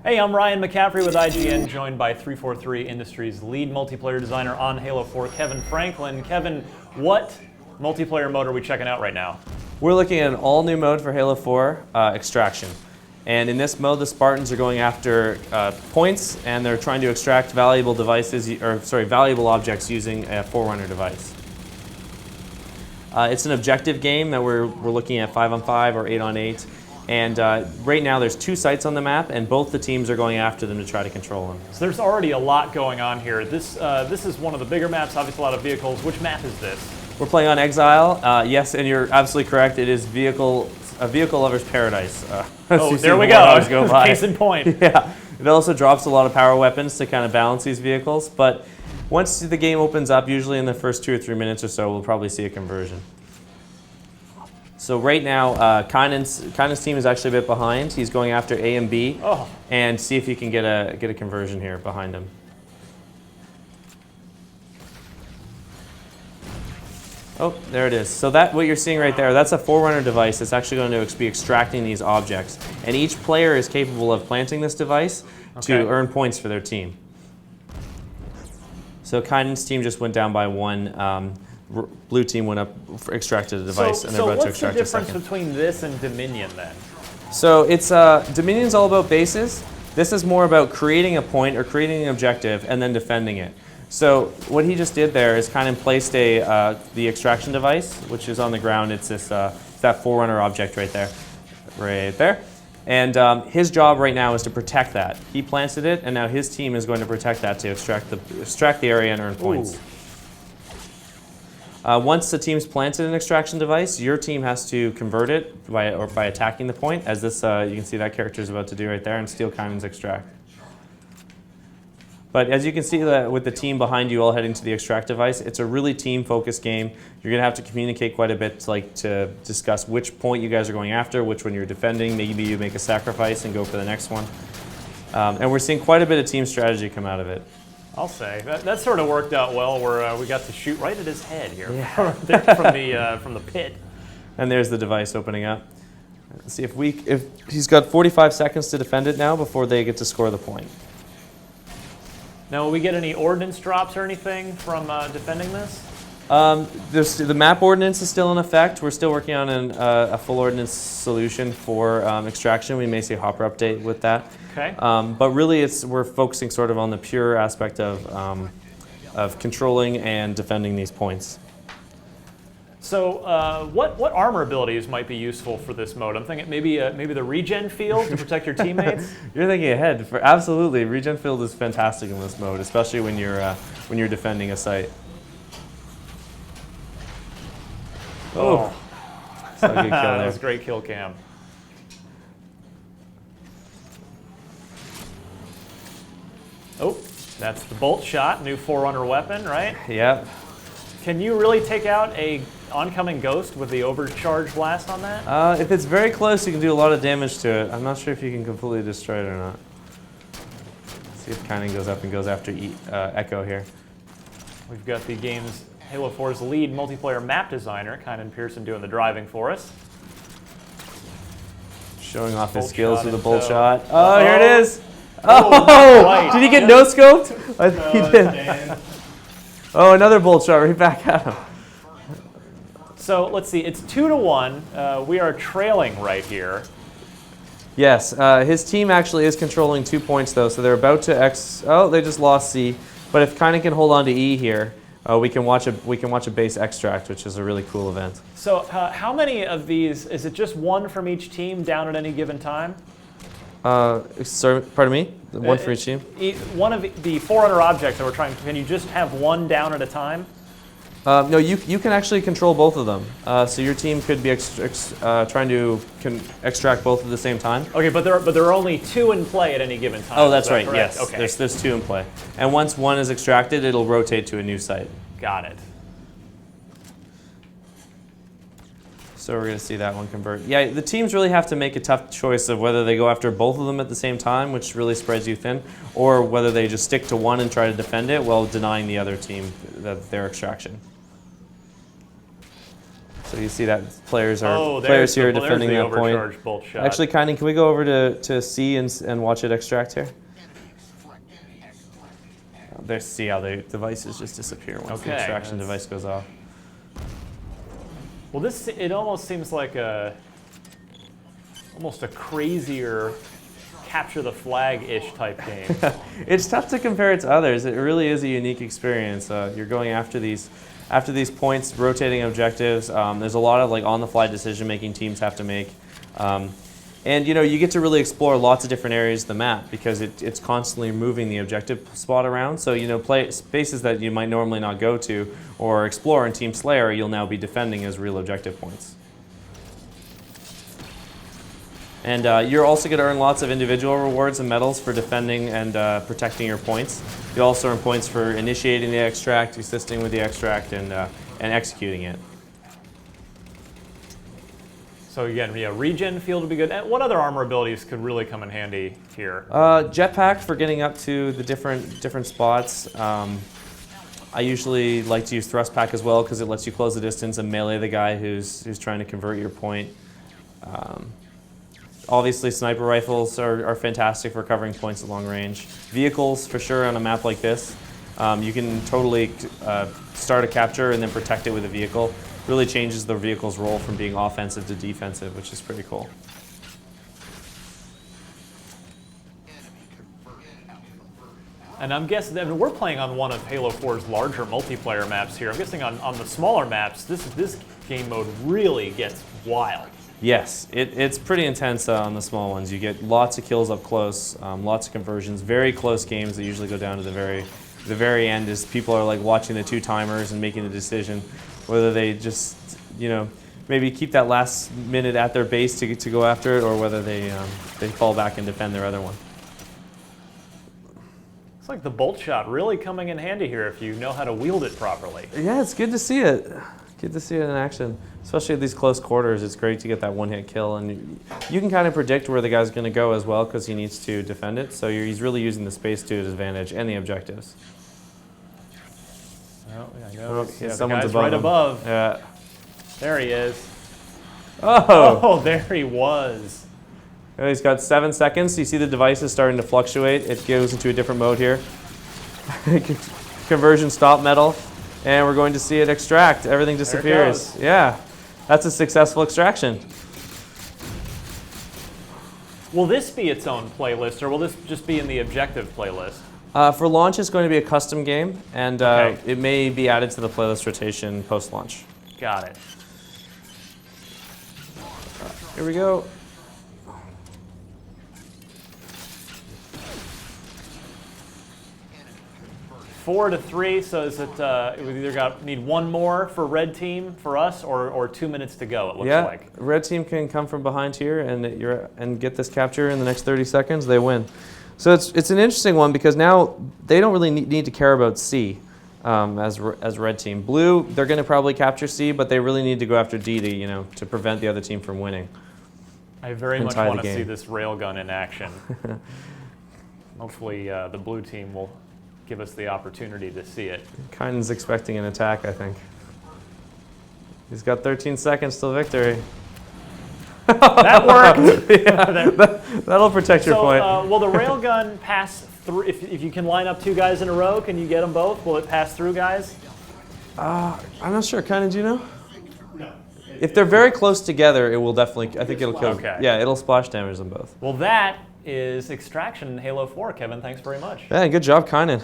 Hey, I'm Ryan McCaffrey with IGN, joined by 343 Industries lead multiplayer designer on Halo 4, Kevin Franklin. Kevin, what multiplayer mode are we checking out right now? We're looking at an all-new mode for Halo 4, Extraction. And in this mode, the Spartans are going after points, and they're trying to extract valuable valuable objects using a Forerunner device. It's an objective game that we're looking at 5-on-5 or 8-on-8. And right now there's 2 sites on the map, and both the teams are going after them to try to control them. So there's already a lot going on here. This is one of the bigger maps, obviously a lot of vehicles. Which map is this? We're playing on Exile. Yes, and you're absolutely correct. It is a vehicle lover's paradise. Oh, there we go. Case in point. Yeah. It also drops a lot of power weapons to kind of balance these vehicles. But once the game opens up, usually in the first 2 or 3 minutes or so, we'll probably see a conversion. So right now, Kynan's team is actually a bit behind. He's going after A and B, and see if he can get a conversion here behind him. Oh, there it is. So what you're seeing right there, that's a Forerunner device that's actually going to be extracting these objects. And each player is capable of planting this device to earn points for their team. So Kynan's team just went down by 1. Blue team went up, extracted a device, and they're about to extract a second. So what's the difference between this and Dominion then? So it's Dominion's all about bases. This is more about creating a point or creating an objective and then defending it. So what he just did there is kind of placed the extraction device, which is on the ground. It's this that Forerunner object right there, and his job right now is to protect that. He planted it, and now his team is going to protect that to extract the area and earn points. Ooh. Once the team's planted an extraction device, your team has to convert it by attacking the point, as this you can see that character is about to do right there, and steal Kynan's extract. But as you can see with the team behind you all heading to the extract device, it's a really team-focused game. You're going to have to communicate quite a bit to discuss which point you guys are going after, which one you're defending. Maybe you make a sacrifice and go for the next one. And we're seeing quite a bit of team strategy come out of it. I'll say that sort of worked out well, where we got to shoot right at his head here from the pit. And there's the device opening up. Let's see if he's got 45 seconds to defend it now before they get to score the point. Now, will we get any ordnance drops or anything from defending this? The map ordnance is still in effect. We're still working on a full ordnance solution for extraction. We may see a hopper update with that. Okay. But really, we're focusing sort of on the pure aspect of controlling and defending these points. So, what armor abilities might be useful for this mode? I'm thinking maybe the regen field to protect your teammates. You're thinking ahead. Absolutely, regen field is fantastic in this mode, especially when you're defending a site. Oh, so good kill there. That was a great kill cam. Oh, that's the bolt shot, new Forerunner weapon, right? Yep. Can you really take out a oncoming ghost with the overcharge blast on that? If it's very close, you can do a lot of damage to it. I'm not sure if you can completely destroy it or not. Let's see if Kynan goes up and goes after Echo here. We've got the game's Halo 4's lead multiplayer map designer, Kynan Pearson, doing the driving for us. Showing off his Bolt skills shot with a in bolt tow. shot. Oh, here it is. Oh, right. Did he get no-scoped? I think he did. Oh, another bolt shot right back at him. So let's see, it's 2-1. We are trailing right here. Yes, his team actually is controlling 2 points though, so they're about to Oh, they just lost C. But if Kynan can hold on to E here, we can watch a base extract, which is a really cool event. So how many of these, is it just one from each team down at any given time? Sorry, pardon me? One for each team? One of the Forerunner objects that we're trying, can you just have one down at a time? No, you can actually control both of them. So your team could be trying to extract both at the same time. Okay, but there are only 2 in play at any given time. Oh, that's right. Correct? Yes, okay. there's 2 in play, and once one is extracted, it'll rotate to a new site. Got it. So we're going to see that one convert. Yeah, the teams really have to make a tough choice of whether they go after both of them at the same time, which really spreads you thin, or whether they just stick to one and try to defend it while denying the other team their extraction. So you see that players Oh, players here there's defending the that point. overcharged bolt shot. Actually, Kynan, can we go over to C and watch it extract here? There, see how the devices just disappear once the Okay, extraction that's- device goes off. Well, it almost seems like almost a crazier capture the flag-ish type game. It's tough to compare it to others. It really is a unique experience. You're going after these points, rotating objectives. There's a lot of like on-the-fly decision-making teams have to make. And you get to really explore lots of different areas of the map because it's constantly moving the objective spot around. So play spaces that you might normally not go to or explore in Team Slayer, you'll now be defending as real objective points. And you're also going to earn lots of individual rewards and medals for defending and protecting your points. You also earn points for initiating the extract, assisting with the extract, and executing it. So again, regen field would be good. And what other armor abilities could really come in handy here? Jetpack for getting up to the different spots. I usually like to use thrust pack as well because it lets you close the distance and melee the guy who's trying to convert your point. Obviously, sniper rifles are fantastic for covering points at long range. Vehicles, for sure, on a map like this. You can totally start a capture and then protect it with a vehicle. Really changes the vehicle's role from being offensive to defensive, which is pretty cool. And I'm guessing, we're playing on one of Halo 4's larger multiplayer maps here. I'm guessing on the smaller maps, this game mode really gets wild. Yes, it's pretty intense on the small ones. You get lots of kills up close, lots of conversions, very close games that usually go down to the very end as people are like watching the two timers and making the decision whether they just, maybe keep that last minute at their base to go after it or whether they fall back and defend their other one. It's like the bolt shot really coming in handy here if you know how to wield it properly. Yeah, it's good to see it. Good to see it in action, especially at these close quarters. It's great to get that one-hit kill, and you can kind of predict where the guy's going to go as well because he needs to defend it. So he's really using the space to his advantage and the objectives. Oh, I know. Yeah, The someone's guy's above right him. above. Yeah. There he is. Oh! Oh, there he was. He's got 7 seconds. You see the device is starting to fluctuate. It goes into a different mode here. Conversion stop metal. And we're going to see it extract. Everything disappears. There it goes. Yeah. That's a successful extraction. Will this be its own playlist, or will this just be in the objective playlist? For launch, it's going to be a custom game, and Okay. it may be added to the playlist rotation post-launch. Got it. Here we go. Four to three, so is it, we either need one more for red team for us, or 2 minutes to go, it looks like. Red team can come from behind here and get this capture in the next 30 seconds. They win. So it's an interesting one because now they don't really need to care about C as red team. Blue, they're going to probably capture C, but they really need to go after D to prevent the other team from winning. I very And much tie the want to see game. this railgun in action. Hopefully the blue team will give us the opportunity to see it. Kynan's expecting an attack, I think. He's got 13 seconds till victory. That worked! Yeah, that'll protect your point. Will the railgun pass through, if you can line up two guys in a row, can you get them both? Will it pass through guys? I'm not sure. Kynan, do you know? No. If they're very close together, it will definitely, I think it'll kill. Okay. Yeah, it'll splash damage them both. Well, that is Extraction in Halo 4. Kevin, thanks very much. Yeah, good job, Kynan.